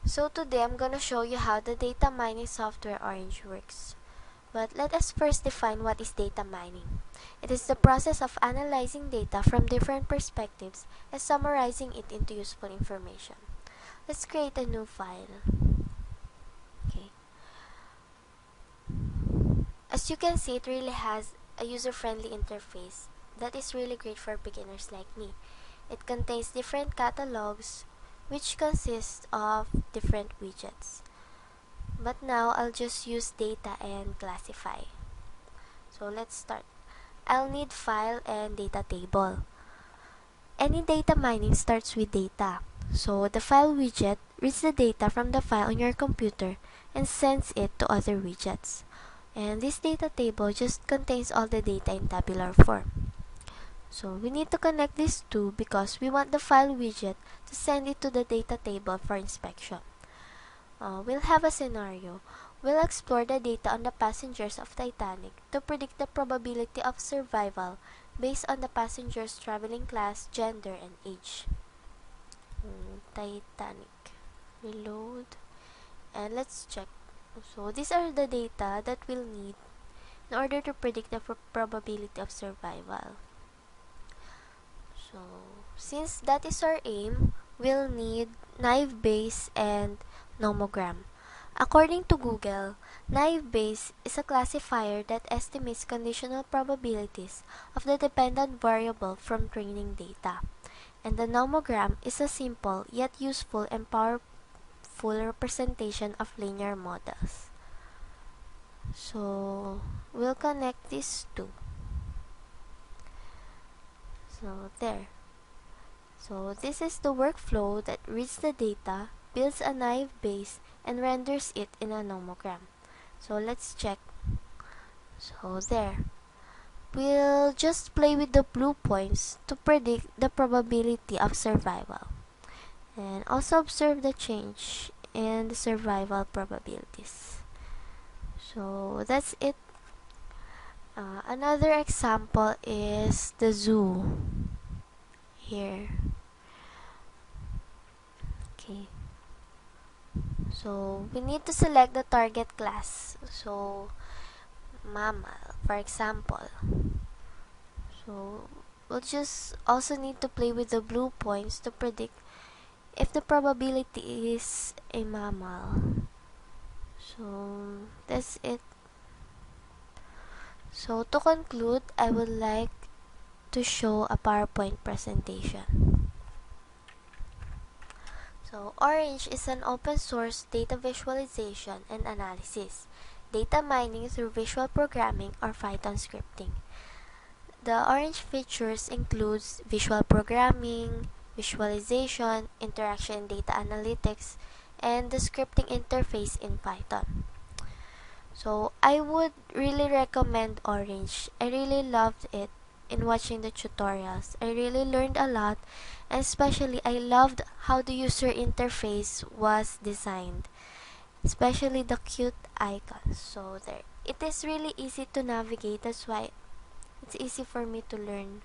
So today I'm gonna show you how the data mining software Orange works. But let us first define what is data mining. It is the process of analyzing data from different perspectives and summarizing it into useful information. Let's create a new file. Okay. As you can see, it really has a user-friendly interface that is really great for beginners like me. It contains different catalogs which consist of different widgets. But now I'll just use data and classify. So let's start. I'll need file and data table. Any data mining starts with data. So the file widget reads the data from the file on your computer and sends it to other widgets. And this data table just contains all the data in tabular form. So we need to connect these two because we want the file widget to send it to the data table for inspection. We'll have a scenario. We'll explore the data on the passengers of Titanic to predict the probability of survival based on the passengers' traveling class, gender, and age. Titanic. Reload. And let's check. So these are the data that we'll need in order to predict the probability of survival. So since that is our aim, we'll need naive Bayes and nomogram. According to Google, naive Bayes is a classifier that estimates conditional probabilities of the dependent variable from training data. And the nomogram is a simple yet useful and powerful representation of linear models. So we'll connect these two. So there. So this is the workflow that reads the data, builds a naive Bayes, and renders it in a nomogram. So let's check. So there. We'll just play with the blue points to predict the probability of survival. And also observe the change in the survival probabilities. So that's it. Another example is the zoo. Here. Okay. So we need to select the target class. So mammal, for example. So we'll just also need to play with the blue points to predict if the probability is a mammal. So that's it. So to conclude, I would like to show a PowerPoint presentation. So Orange is an open source data visualization and analysis, data mining through visual programming or Python scripting. The Orange features includes visual programming, visualization, interaction data analytics, and the scripting interface in Python. So I would really recommend Orange. I really loved it in watching the tutorials. I really learned a lot, and especially I loved how the user interface was designed, especially the cute icons. So there, it is really easy to navigate. That's why it's easy for me to learn